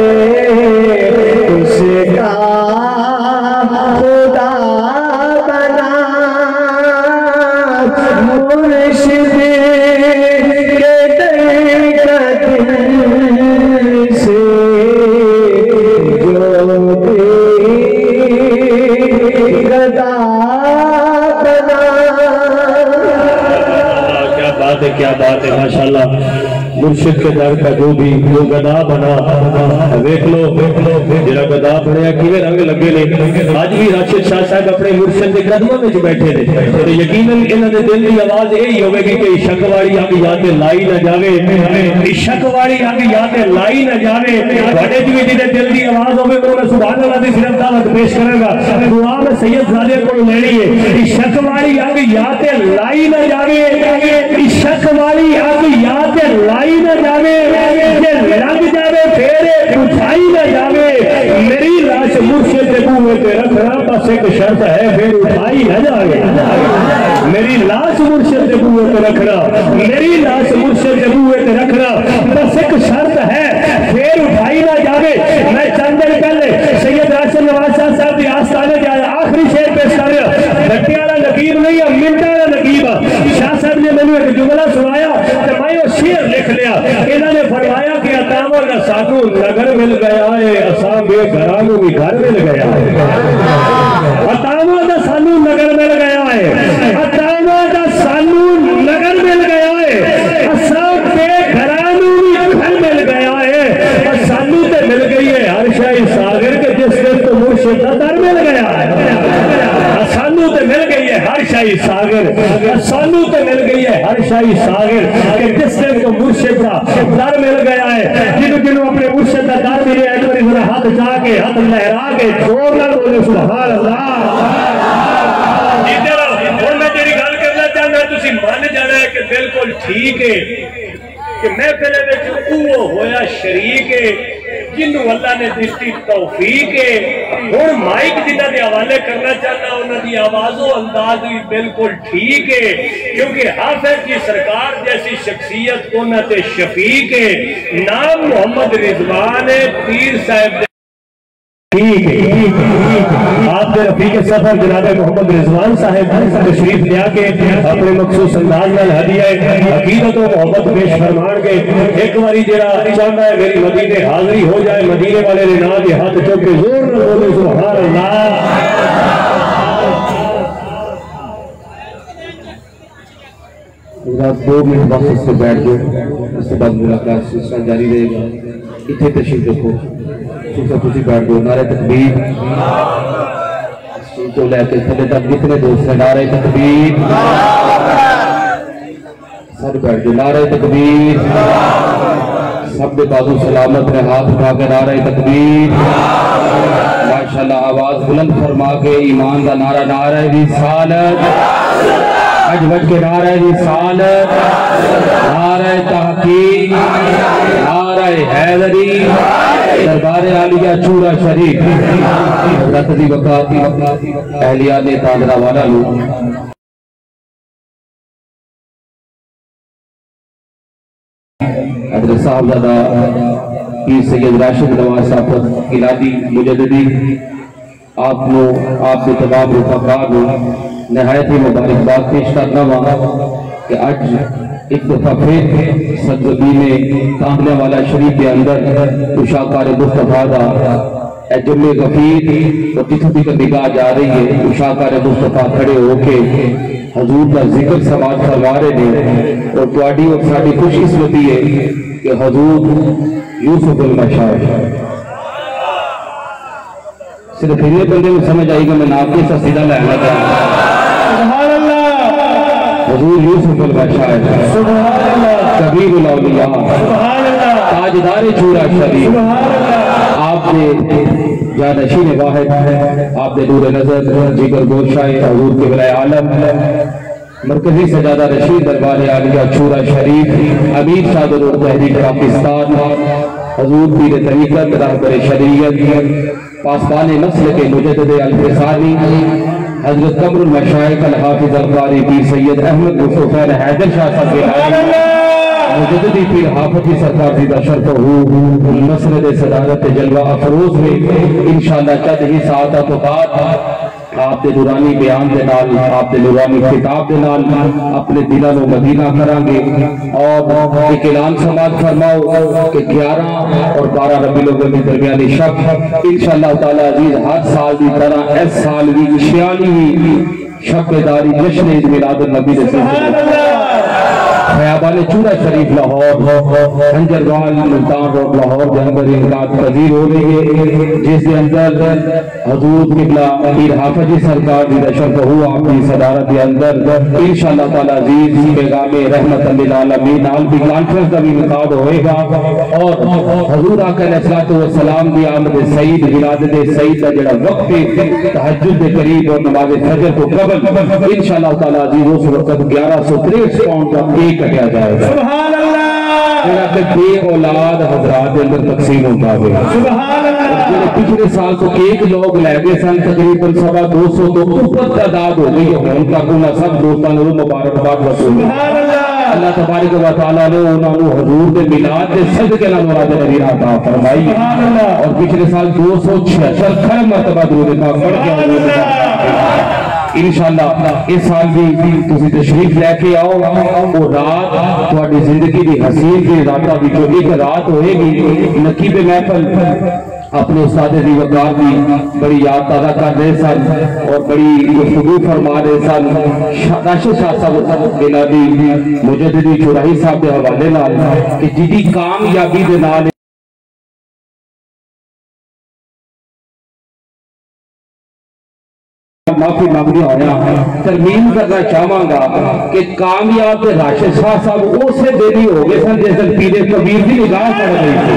उसका खुदा बना। मुर्शिद के दर का दिल से जो भी गदा बना। क्या बात है माशाल्लाह। मुर्शिद के दर का जो भी जो गदा बना, देख लो जरा गदा बनया किवें रंग लगे ने। आज भी राशिद शाह साहब अपने मुर्शिद के कदमों में बैठे ने तो यकीनन इन्हां दे दिल की आवाज यही होगी कि इश्क वाली अग या ते लाई ना जावे, इश्क वाली अग या ते लाई ना जावे। तुहाडे च भी जिहदे दिल की आवाज होवे मैं सुभान अल्लाह दी सिर्फ दावत पेश करांगा। दुआ मैं सैयद ज़ादे कोल लेनी है। इश्क वाली अग या ते लाई ना जावे, इश्क वाली अग या ते लाई न जावे, जे लग जावे फेरे बुझाई न जावे। रखना, बस एक शर्त है फिर उठाई न जाए। मेरी लाश मुर्शिद के बूहे पे रखना, मेरी लाश मुर्शिद के बूहे पे रखना, बस एक शर्त है फिर उठाई ना जावे। मैं चंद दिन पहले सैयद राशिद नवाज शाह साहब की आस्थाने के आखिरी शेर पेश कर रहा, घट्टे वाला नकीब नहीं है, मिनटा वाला नकीब। शाह साहब ने मैंने एक जुमला सुनाया तो मैं वो शेर लिख लिया। इन्होंने फरमाया कि अतावा का सानू नगर मिल गया है, असा बेघरानू भी घर मिल गया है। अतावा का सानू नगर मिल गया है, अतावा का सानू नगर मिल गया है, असा बेघरानू भी घर मिल गया है। सानू तो मिल गई है हर शाही सागर के, जिस दिन तो मुर्शिद का दर मिल गया है। सानू तो मिल गई है हर शाही सागर, सानू तो मिल गई है हर शाही सागर के, जिस दिन तो मुर्शिद का दर मिल गया है। जिन्हों जिन्हों अपने मुर्शिद का दर मिले एक बार जरा हाथ जाके हाथ लहरा के जोर ना बोले सुभान अल्लाह। और मैं तेरी गल करना चाहना, तुम मान जाना है कि बिल्कुल ठीक है कि महफिल में होया शरीक है जिन्हों अल्लाह ने दी तौफीक है। हुण माइक जिन्हां दे हवाले करना चाहना, उन्हां दी आवाज़ो अंदाज भी बिल्कुल ठीक है, क्योंकि हाफिज की सरकार जैसी शख्सियत उन्हां ते शफीक है। नाम मोहम्मद रिजवान है, पीर साहब ठीक है। आपके रफीक सफर जनाब मोहम्मद रिजवान साहब तशरीफ लिया के अपने मखसूस अंदाज में हदिया अकीदत और मोहब्बत पेश फरमान के एक बारी जरा चाहता है मेरी मदीने हाजिरी हो जाए, मदीने वाले ने ना के हाथ चुक के जोर न बोले सुभान अल्लाह। आप 2 मिनट बस से बैठ जाओ, उसके बाद मुलाकात सिलसिला जारी रहेगा। इतने तशरीफ रखो, बैठ दो। नारे तकबीर तो लेकर थले तक जितने दोस्त हैं, नारे तकबीर सब बैठ दो। नारे तकबीर, सब के बाजू सलामत है, हाथ उठा के नारे तकबीर। माशाल्लाह आवाज बुलंद फरमा के ईमान का नारा, नारे रिसालत अज बज के, नारे रिसालत, नारे तहकीक, नारे हैदरी, दरबार आलिया चूड़ा शरीफ हज़रत दी वक़ाती अहलिया ने तांदरा वाला लोग हज़रत साहबजादा पीर सैयद राशिद नवाज साहब गिलादी मुजद्दिदी आपको आपके तमाम रुफ़क़ा को नहायत ही मुबारकबाद पेश करना वहाँ कि आज एक दफा फिर सरजमीने कांबले वाला शरीफ के अंदर उशाकार मुस्तफा का जुम्मे गफीर और तिथि की निगाह जा रही है। उशाकार मुस्तफा खड़े होके हजूर का जिक्र समाज करवा रहे हैं और तुहाडी और साडी खुशकिस्मती है कि हजूर यूसुफ अल-मशाइख सिर्फ इतने बंदे को समझ आएगा, मैं नाम के साथ सीधा लाना चाहूँगा। हजूर यूसुफ अल-मशाइख कबीरुल औलिया ताजदार चूड़ा शरीफ आपने जानशीन वाहिद, आपने नूर नजर जिगर गोशाए हजूर के बलाए आलम मरकजी सजादा रशीद दरबार आलिया चूड़ा शरीफ अमीर सादर और तहरीक पाकिस्तान हजूर पीर तरीक़त रहबर शरीयत पासबान नस्ल के मुजद्दिद अल-फ़िसानी हजरत कमरुल मशाइख अल हाफिज अल कारी पीर सैयद अहमद मुस्तफा हैदर शाह साहब मुजद्दिदी पीर हाफिज की सरकार दी शर्फ हो मसरद सदारत जलवा अफरोज में इंशाअल्लाह चंद ही साअत तो बाद आपके नूरानी बयान के नाल आपके नूरानी किताब के नाल अपने दिलों को मदीना करांगे और एक ऐलान समाज फरमाओ कि 11 और 12 रबीउल अव्वल के दरमियानी शब इंशाअल्लाह ताला अजीज हर साल की तरह इस साल भी 46वीं शब-ए-दारी जश्न ईद मिलाद नबी के सिलसिले खयाबान चूड़ा शरीफ लाहौर हंजरवाल मुल्तान रोड लाहौर के अंदर इनकाद पजीर हो रही है, जिसके अंदर हजूर किबला पीर हाफिज सरकार की दशर हुआ अपनी सदारत के अंदर इंशाअल्लाह ताला अजीज पैगाम रहमत लिल आलमीन नाल भी कॉन्फ्रेंस का भी इनकाद होएगा और हजूर आका अलैहिस्सलातु वस्सलाम की आमद सईद विलादत सईद का जड़ा वक्त है तहज्जुद के करीब और नमाज फजर को कबल इंशाअल्लाह ताला अजीज उस वक्त 1163 पाउंड का केक कटा जाएगा। सुभान अल्लाह। बे औलाद हजरात के अंदर तकसीम होता है। सुभान अल्लाह। पिछले साल तो केक लोग लै गए सन, तकरीबन 250 तो ऊपर तादाद हो गई है। हुण तक उन्होंने सब दोस्तों को मुबारकबाद वसूल। अल्लाह तबारक व तआला ने उन्होंने हजूर के मिलाद के सदके नाल मुराद नबीना अता फरमाई। और पिछले साल 276 खर मरतबा दुरूद पाक पढ़ के इंशाअल्लाह इस साल भी तुसी तशरीफ लेके आओ। वो रात तुम्हारी जिंदगी की हसीन की रातों विचों एक रात होएगी। नकीब महफल अपने उस्ताद दी वकार की बड़ी याद ताज़ा कर रहे सन और बड़ी गुफ्तगू फरमा रहे सन। राशिद शाह साहब बिलादी मुजद्दिदी चौराही साहब के हवाले नाल कि जिदी कामयाबी दे नाल माफी मंगदे होया तरमीम करना चाहवांगा कि कामयाब राशिद शाह साहब उस दिन ही हो गए सन जिस दिन पीरे कबीर की निगाह पड़ गई थी।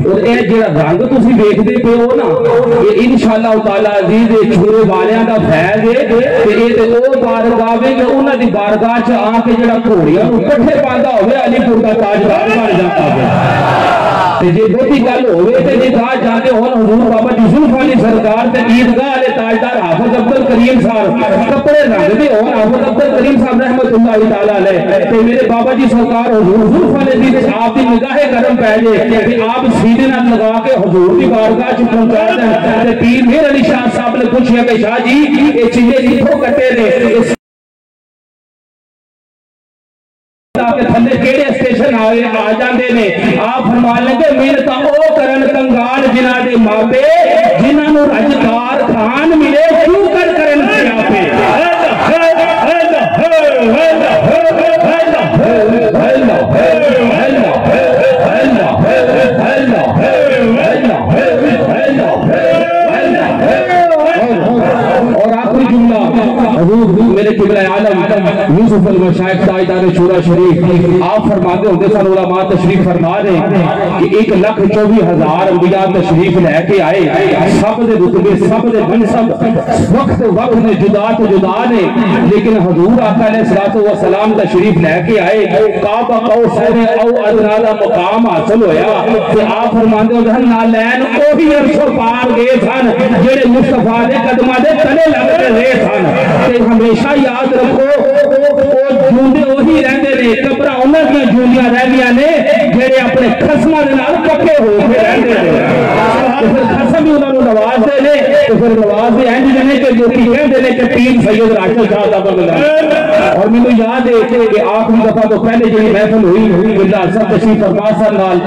और ये जो रंग तुसी देखते पे हो ना, ये इंशाअल्लाह ताला अजीज छुरे वालियां दा फैज़ है। ते ये ते ओ बारगाह वे कि उन्हां दी बारगाह च आके जेड़ा घोड़ियां नूं कट्ठे पांदा होवे अलीपुर दा ताजदार बन जाता है। ते जे बहुती गल होवे ते निगाह जाते होन हुजूर बाबा यूसुफ अली सरकार ते ईदगाह वाले ताजदार हाफिज अब्दुल करीम साहब कपड़े रंगदे होन, हाफिज अब्दुल करीम साहब रहमतुल्लाह तआला अलैह ते मेरे बाबा जी सरकार हुजूर यूसुफ अली दी ते आप दी निगाहे करम पै जे ते आप सीधे नाल लगा के हुजूर दी बारगाह च पहुंचा दें। ते पीर मेहर अली शाह साहब ने पूछया कि शाह जी ये चीजें किथों कट्टे ने के थल्ले केड़े स्टेशन आ जाते ने। आप फरमान लगे मेहनत ओ करन कंगाल जिन्हां दे मापे जिन्हां नूं रजदार खान मिले क्यों कर करन सियापे। और आखिरी जुमला मेरे किबला आलम यूसुफ अल मशाइख ताजदार शूरा शरीफ आप फरमाते होंगे सन उलमा तशरीफ फरमा रहे कि 1,24,000 अंबिया तशरीफ लेके आए। सब दे रुतबे सब दे मनसब वक्त वक्त ने जुदा तो जुदा ने, लेकिन हुजूर आका अलैहिस्सलातु व सलाम तशरीफ लेके आए। काबा कौसर औ अदना दा मकाम हासिल होया ते आप फरमाते होंगे नालैन ओही अरशो पार गए सन जेड़े मुस्तफा दे कदमां दे तले लगदे रहे सन। ते हमेशा याद रखो जूंदे वही रहते ने, कब्र उन्हां दी जूंदियां रह गईयां ने जेड़े अपने खसमां दे नाल पक्के हो के रहंदे ने। ते फिर खसम भी उन्हां नूं नवाजदे ने ते फिर नवाजदे इंज ने कि जो कि कहंदे ने कि पीर सैयद राशिद शाह दा बंदा। और मैनूं याद है कि आखिरी दफा तो पहले जी महफिल हुई बिल्ला सब तशरीफ फरमा सन नाल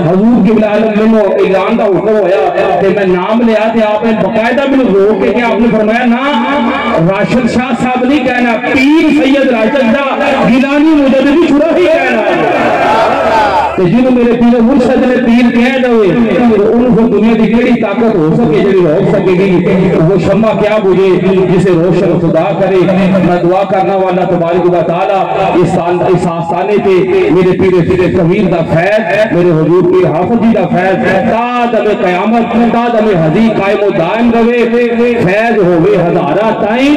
हुजूर किबला आलम मैनूं ऐलान दा हुक्म होया ते मैं नाम लिया ते आपने बकायदा मैनूं रोक के आपने फरमाया ना राशिद शाह साहब नहीं कहना, पीर सैयद राशिद दा गिलानी मुजद्दिदी शुरा ही कहना। तो जिन्हों मेरे पीर मुर्शद ने पीर कह दे तो उनको दुनिया की केड़ी ताकत हो सके जी रोक सकेगी। वो शम्मा क्या बुझे जिसे रोशन खुदा करे। मैं दुआ करना वाला तबारक व तआला इस आस्थाने पे मेरे पीर कबीर दा फैज़ मेरे हुजूर पीर हाफिज जी दा फैज़ तादमे कयामत तादमे हदी कायम व दायम रवे। फैज़ होवे हज़ारा ताई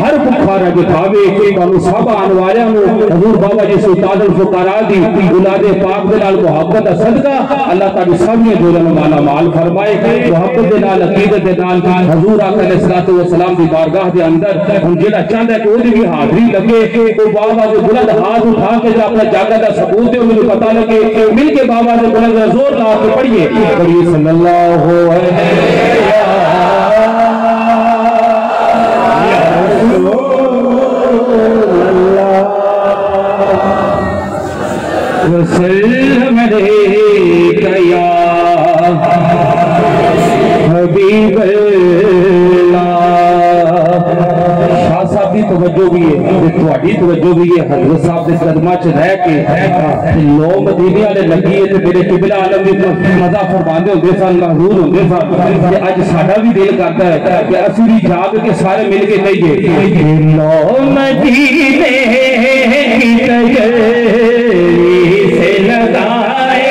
हर भुखा रज खावे। तुहानू सब आने वालियां नू हुजूर बाबा जी सुल्तानुल फुकारा दी औलादे पाक दे नाल मुहब्बत दा सदका अल्लाह ताला सब ने जोड़न माला माल फरमाए। मुहब्बत दे नाल अकीदत दे नाल हुजूर आका अलैहिस्सलातु व सलाम दी बारगाह दे अंदर हुन जेड़ा चाहंदा है कि ओदी भी हाज़री लगे ओ बाबा दे बुलंद हाथ उठा के जो अपना जागा दा सबूत दे मेनू पता लगे मिल के बाबा दे बुलंद जोर ला के पढ़िए सल्लल्लाहु अलैहि वसल्लम अलैका या हबीबल्लाह। शाह साहब की तवज्जो भी है थोड़ी तवज्जो भी है हजरत साहब के कदमां च रह के लो मदीने वाले लगी है ते मेरे किबला आलम भी मजा फरमांदे होंदे सन महजूर होंदे सन ते अज साडा भी दिल करता है कि असि भी जाग के सारे मिल के कहिए लो मदीने की तजल्ली से लगाए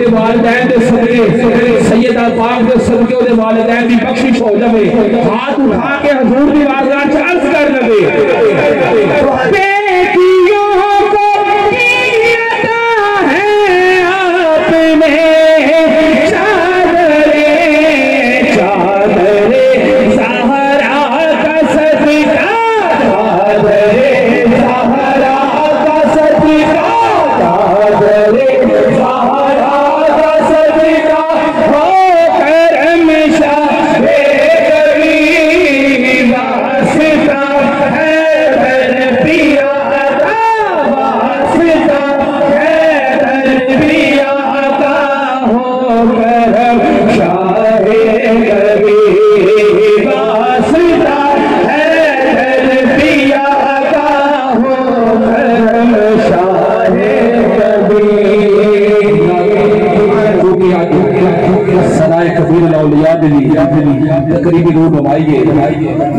दे वालिदैन दे सदके सैयदा पाक दे सदके ओदे वालिदैन दी बख्शिश हो जावे। हाथ उठा के हुजूर दी बारगाह च अर्ज कर लगे बेटियों को अता है आपने चादरे चादरे ज़हरा का सदका चादरे ज़हरा का सदका चादरे ज़हरा का सदका हो करम शाहे कभी वास्ता है दर पिया का वास्ता है दर पिया का हो करम शाहे कभी वास्ता है दर पिया का हो करम शाहे कभी। सनाए कबीर औलिया तकरीबी रूप हमाइए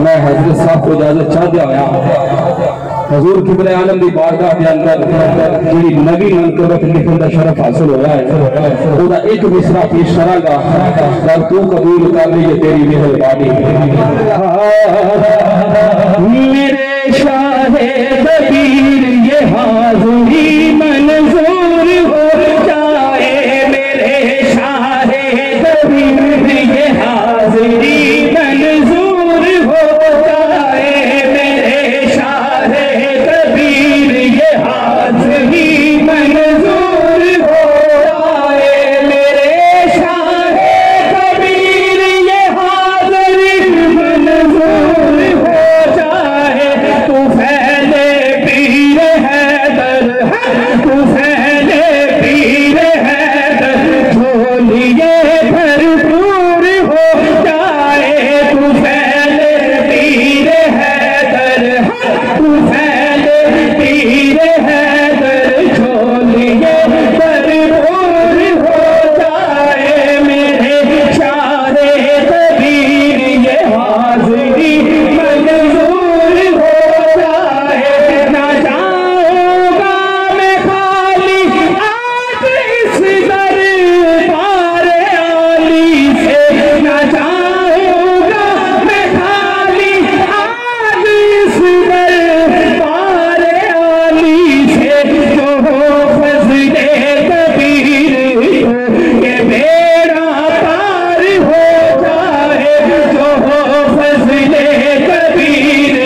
मैं हजरत साहब को इजाजत चाहता होया हजूर किबले आलम की बारगाह के अंदर जी नवी मनकबत लिखने का शरफ हासिल होया है ओदा एक मिसरा पेश करांगा और तू कबूल कर लीजिए तेरी मेहरबानी। मेरे शाहे कबीर ये हाज़िरी मंजूर हो जाए मेरे शाहे कबीर ये हाज़िरी मंजूर हो जाए मेरे शाहे कबीर ये हाज़िरी मंजूर हो जाए मेरे शाहे कबीर ये हाज़िरी मंजूर हो जाए। तू फैले पीर हैदर तू फैले पीर हैदर झोलिए भरपूर हो जाए। तू फैले पीर हैदर तू फैले पीर हैदर झोलिए भरपूर हो जाए मेरे शाहे कबीर ये हाज़िरी मंजूर हो जाए। ना जाऊंगा मैं खाली आज इस दरबार आली से ना जाऊंगा मैं खाली आज इस दरबार आली से जो फज़ले कबीर ये बेड़ा पार हो जाए जो फज़ले कबीर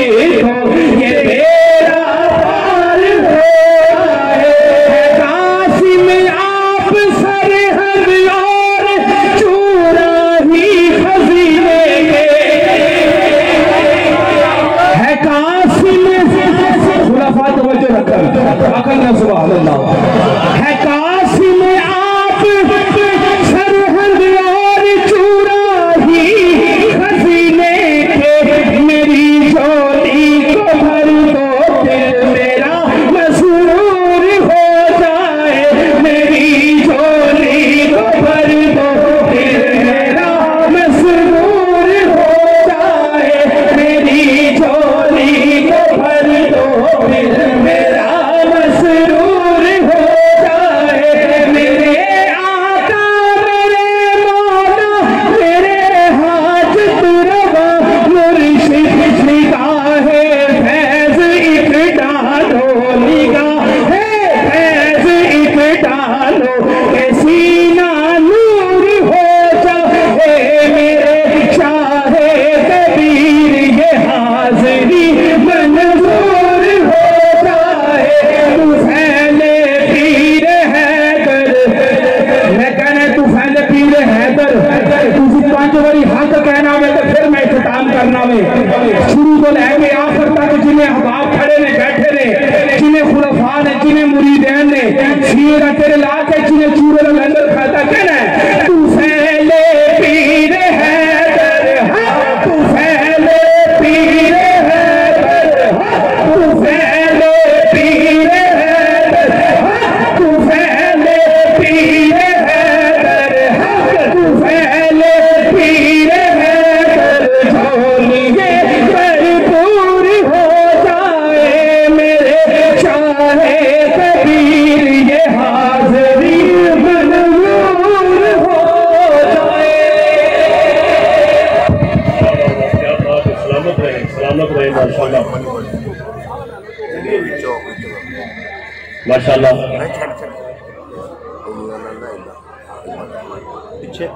ये बेड़ा पार हो जाए। कासिम आप सरहद और चूरा ही खज़ीने है कासिम खुलाफा तवज्जो रखकर अकल ना सुभान अल्लाह है कासिम आप सरहद और चूरा ही खज़ीने के मेरी झोली को भर दो दिल मेरा मसरूर हो जाए मेरी झोली को भर दो दिल मेरा मसरूर हो जाए मेरी झोली को भर दो दिल मेरा मसरूर हो जाए। मेरे आका मेरे मौला मेरे हाजत रवा मुर्शिद निगाहे फैज़ एक डालो निगाहे फैज़ एक डालो के सीना नूर हो जाए मेरे शाहे कबीर ये हाज़िरी मंजूर हो जाए। तू फैले पीर हैदर मैं कहना तू फैले पीर हैदर तुझे 5 बारी हक कहना में तो फिर मैं इख्तिताम करना में शुरू तो लैके आखिर तक जिन्हें अहबाब खड़े ने बैठे ने जिन्हें खुलफा ने जिन्हें मुरीदैन ने सीरा तेरे ला के जिन्हें चूरे लंगर खाता कहना है तू फैले पीर हैदर तू फैले पीर हैदर तू फैले पीर हैदर तू फैले पीर हैदर तू फैले पीर हैदर झोलिए भरपूर हो जाए मेरे शाहे कबीर ये हाज़िरी माशाल्लाह। पीछे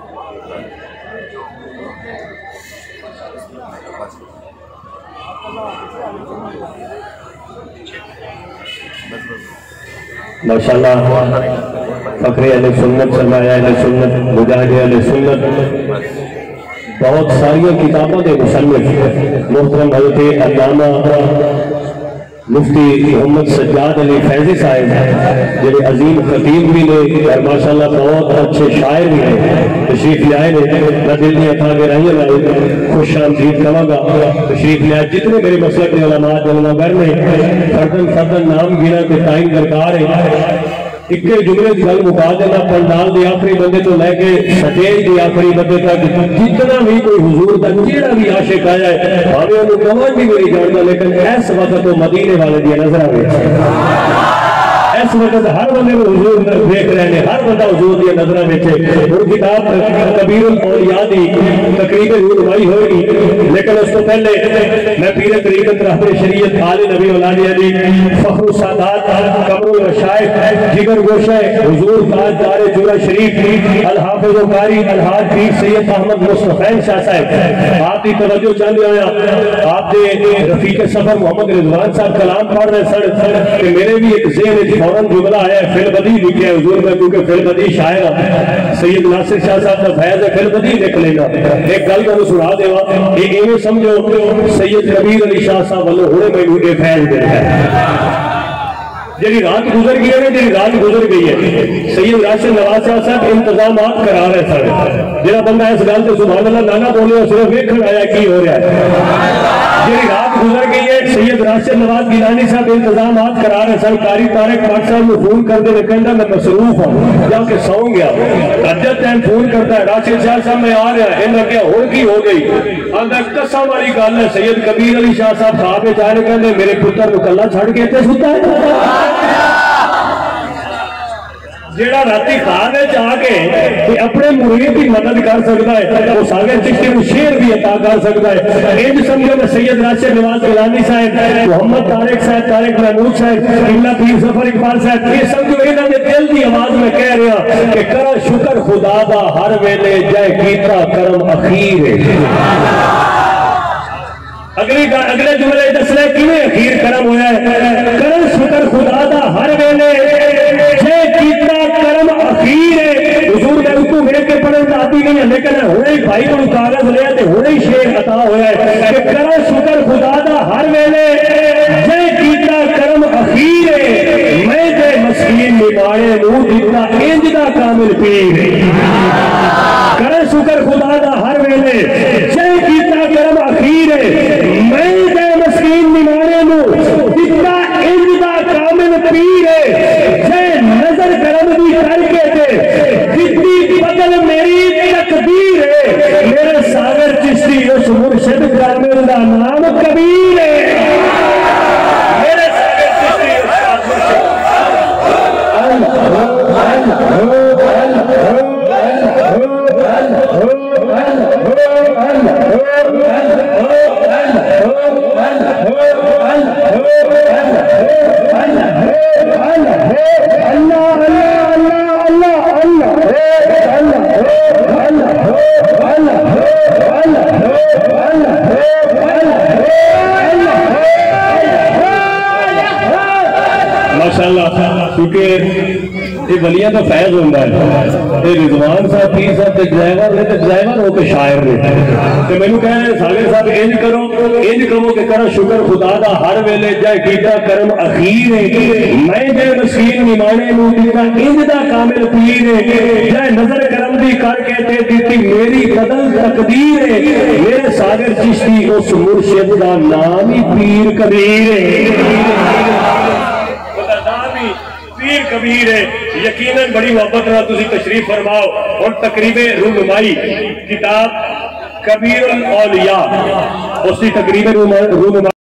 माशाल्लाह फखरे अहले सुन्नत सरमाया अहले सुन्नत मुजाहिद अहले सुन्नत बहुत सारिया किताबों के मुसन्निफ मोहतरम हज़रत अल्लामा मुफ्ती मोहम्मद सज्जाद अली फैजी साहिब जो अजीम खतीब भी ने और माशाल्लाह बहुत अच्छे शायर भी हैं, तशरीफ ले आए ने। मैं दिल की अथा गहराइयां में खुश आमदीद कहांगा। तशरीफ ले आए जितने मेरे मसलक के उलमा जलवागर ने फर्दन फर्दन नाम गिना के टाइम दरकार है। एक जुमले की गल मुका देना, पंडाल के आखिरी बंदे तो लैके स्टेज के आखिरी बंदे तक जितना भी कोई हुजूर का जेड़ा भी आशिक आया है भावे उन्हें कमान भी नहीं जानता, लेकिन इस वक्त तो मदीने वाले दी नजर आ इस वक्त हर बंदे को हुजूर देख रहे हैं, हर बंदा हुजूर की नजर में। और किताब कबीरुल औलिया दी तकरीबन रुनमाई होगी, लेकिन उसको पहले मैं पीर तरीकत रहबर शरीयत आले नबी औलाद अली फखरुल सादात कमरुल रशाइद जिगर गोशे हुजूर ताजदार जुरा शरीफ अल हाफिज कारी अल हाज पीर सैयद अहमद मुस्तफैन शाह साहब आपकी तवज्जो चाहते आया। आप दे रफीक सफर मोहम्मद रिजवान साहब कलाम पढ़ रहे सर कि मेरे भी एक ज़हन फौरन जुमला आया फिलबदी लिखे हुजूर में, क्योंकि फिलबदी शायर सैयद नासिर शाह साहब का फैज है, फिलबदी लिख लेना। एक गल मैं सुना देवा, ये समझो सैयद कबीर अली शाह साहब वालों हुणे मैनू ये फैज मिलता है। जी रात गुजर गई है, जी रात गुजर गई है, सैयद राशिद नवाज साहब इंतजाम करा रहे सर। जो बंदा इस गल से सुभान अल्लाह नाना बोले सिर्फ वेखण आया की हो रहा है। जी रात गुजर गई है, सैयद राशिद नवाज गिलानी साहब इंतजाम करा रहे सर। कारी तारिक पाक साहब को फोन करते हुए कहता मैं मसरूफ हूँ जाके सौ गया। अजत टाइम फोन करता है राशिद शाह साहब मैं आ रहा, इन क्या हो की हो गई। आंदा कसम वाली गल है, सैयद कबीर अली शाह साहब खाब में जा रहे कहते मेरे पुत्र को कला छड़ के इतने सुता है। जेड़ा राती खान जाके अपने मुरीद की मदद कर सकता है वो सागर चिश्ती को शेर भी अता कर सकता है। इंज समझो मैं सैयद राशिद नवाज गिलानी साहब, मोहम्मद तारिक साहब, तारिक महमूद साहब, किबला पीर जफर इकबाल साहब, ये समझो इन्हों के दिल की आवाज में कह रहा कि करो शुक्र खुदा दा हर वेले जय कीता करम अखीर। अगले जुमले दसले किवें अखीर करम होया है। करो शुक्र खुदा दा हर वेले जय कीता करम अखीर है। हुजूर ने उसको वेख के पढ़न आती नहीं है, लेकिन हुणे भाई को कागज लिया ते हुणे शेर अता होया है कि करो शुक्र खुदा दा हर वेले जय कीता करम अखीर है। मैं ते मस्कीन निमाणे नूं दिता इंज दा कामिल पीर। करो शुक्र खुदा दा हर वेले जय कीता करम अखीर है। मैं ते मस्कीन निमाणे नूं दिता इंज दा कामिल पीर है। जय नजर करम दी करके दे जितनी बदल मेरी तकदीर है। मेरे सागर चिश्ती उस मुर्शिद कामिल दा नाम कबीर है। मेरे सागर चिश्ती क्योंकि ये वलिया तो फैज होता है। रिजवान साहब पीर साहब के ड्राइवर ने ड्राइवर होकर शायर ने मैनू कह रहे सागर साहब इंज करो कि करो शुक्र खुदा दा हर वेले जय कीता करम अखीर है। मैं जय मस्कीन निमाणे नूं दिता इंज दा कामिल पीर है। जय नजर करम दी करके ते दिती मेरी बदल तकदीर है। मेरे सागर चिश्ती उस मुर्शिद दा नाम ही पीर कबीर है। पीर कबीर है। यकीनन बड़ी मोहब्बत नाल तुसीं तशरीफ फरमाओ और तकरीबे रुनमाई किताब कबीरुल औलिया उसकी तकरीबन रुनमाई